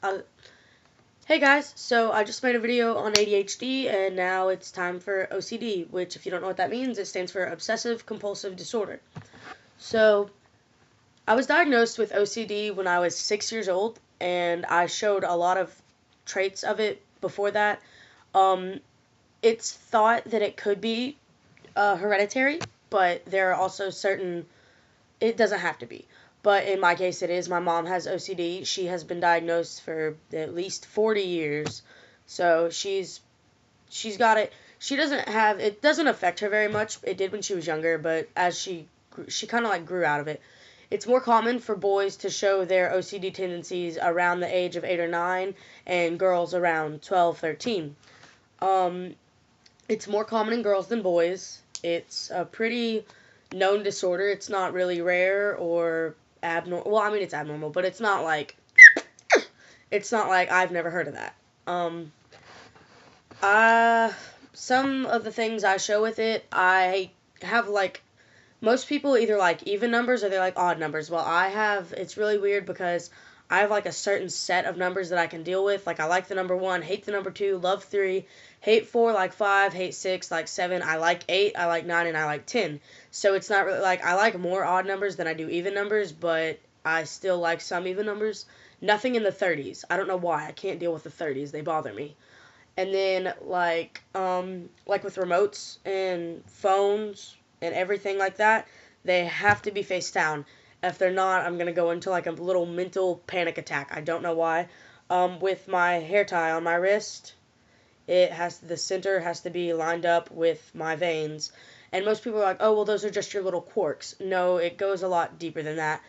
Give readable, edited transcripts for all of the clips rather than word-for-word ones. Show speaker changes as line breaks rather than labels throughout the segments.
Uh, hey guys, so I just made a video on ADHD and now it's time for OCD, which if you don't know what that means, it stands for Obsessive Compulsive Disorder. So I was diagnosed with OCD when I was 6 years old and I showed a lot of traits of it before that. Um, it's thought that it could be hereditary, but there are also certain it doesn't have to be. But in my case, it is. My mom has OCD. She has been diagnosed for at least 40 years. So she's got it. She doesn't have it doesn't affect her very much. It did when she was younger, but as she kind of like grew out of it. It's more common for boys to show their OCD tendencies around the age of 8 or 9 and girls around 12, 13. Um it's more common in girls than boys. It's a pretty known disorder. It's not really rare or abnormal. Well, I mean, it's abnormal, but it's not like I've never heard of that. Um, uh, some of the things I show with it, I have like most people either like even numbers or they like odd numbers. Well, it's really weird because I have like a certain set of numbers that I can deal with. Like I like the number 1, hate the number 2, love 3, hate 4, like 5, hate 6, like 7, I like 8, I like 9, and I like 10. So it's not really like I like more odd numbers than I do even numbers, but I still like some even numbers. Nothing in the 30s. I don't know why. I can't deal with the 30s. They bother me. And then like with remotes and phones and everything like that, they have to be face down. If they're not, I'm gonna go into like a little mental panic attack. I don't know why. With my hair tie on my wrist, the center has to be lined up with my veins. And most people are like, oh well, those are just your little quirks. No, it goes a lot deeper than that.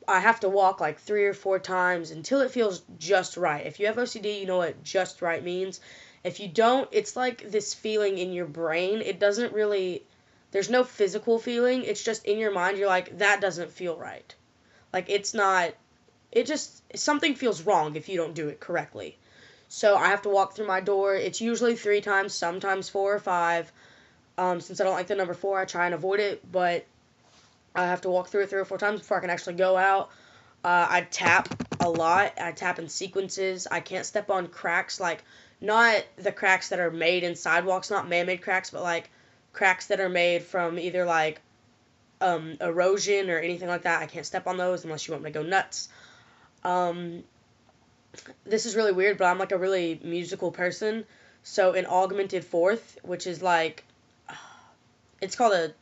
I have to walk like 3 or 4 times until it feels just right. If you have OCD, you know what just right means. If you don't, it's like this feeling in your brain. It doesn't really, there's no physical feeling. It's just in your mind. You're like, that doesn't feel right. Like, it's not, it just, something feels wrong if you don't do it correctly. So I have to walk through my door. It's usually 3 times, sometimes 4 or 5. Since I don't like the number 4, I try and avoid it, but I have to walk through it 3 or 4 times before I can actually go out. I tap a lot. I tap in sequences. I can't step on cracks, like not the cracks that are made in sidewalks, not man-made cracks, but like cracks that are made from either like erosion or anything like that. I can't step on those unless you want me to go nuts. Um, this is really weird, but I'm like a really musical person. So an augmented fourth, which is like it's called a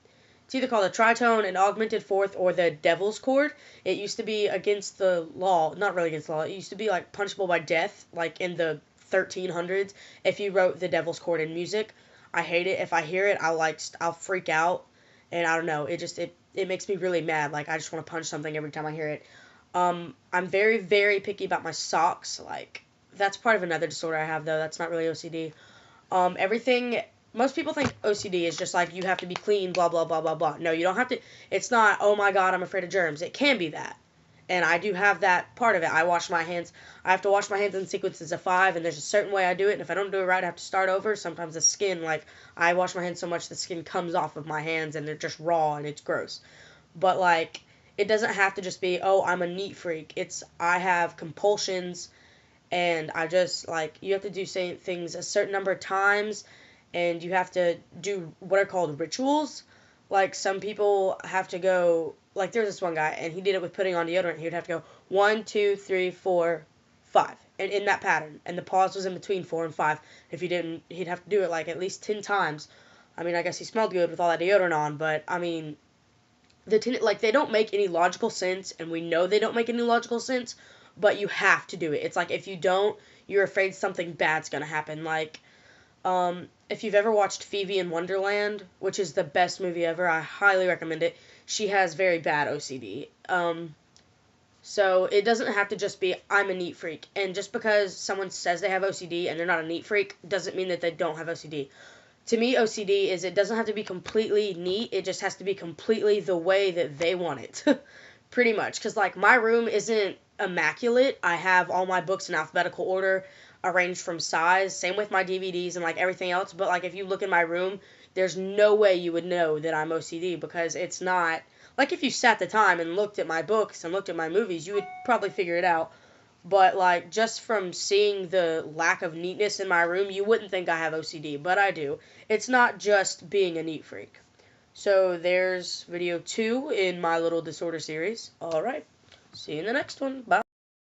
it's either called a tritone, an augmented fourth, or the devil's chord. It used to be against the law, not really against the law. It used to be like punishable by death, like in the 1300s, if you wrote the devil's chord in music. I hate it. If I hear it, I'll freak out, and I don't know. It makes me really mad. Like I just want to punch something every time I hear it. I'm very very picky about my socks. Like that's part of another disorder I have though. That's not really OCD. Everything. Most people think OCD is just like you have to be clean, blah blah blah blah blah. No, you don't have to. It's not. Oh my God, I'm afraid of germs. It can be that, and I do have that part of it. I wash my hands. I have to wash my hands in sequences of 5, and there's a certain way I do it. And if I don't do it right, I have to start over. Sometimes the skin, like I wash my hands so much, the skin comes off of my hands, and they're just raw and it's gross. But like, it doesn't have to just be. Oh, I'm a neat freak. It's I have compulsions and I just like you have to do say things a certain number of times, and you have to do what are called rituals. Like some people have to go like there's this one guy and he did it with putting on deodorant. He would have to go 1, 2, 3, 4, 5, and in that pattern, and the pause was in between 4 and 5. If he didn't, he'd have to do it like at least 10 times. I mean, I guess he smelled good with all that deodorant on, but I mean, like they don't make any logical sense, and we know they don't make any logical sense, but you have to do it. It's like if you don't, you're afraid something bad's gonna happen. Like, if you've ever watched Phoebe in Wonderland, which is the best movie ever, I highly recommend it. She has very bad OCD. So it doesn't have to just be I'm a neat freak, and just because someone says they have OCD and they're not a neat freak doesn't mean that they don't have OCD. To me, OCD is it doesn't have to be completely neat. It just has to be completely the way that they want it. Pretty much. Because, like, my room isn't immaculate. I have all my books in alphabetical order, arranged from size. Same with my DVDs and, like, everything else. But, like, if you look in my room, there's no way you would know that I'm OCD because it's not. Like, if you sat the time and looked at my books and looked at my movies, you would probably figure it out. But, like, just from seeing the lack of neatness in my room, you wouldn't think I have OCD, but I do. It's not just being a neat freak. So there's video 2 in my little disorder series. Alright, see you in the next one. Bye.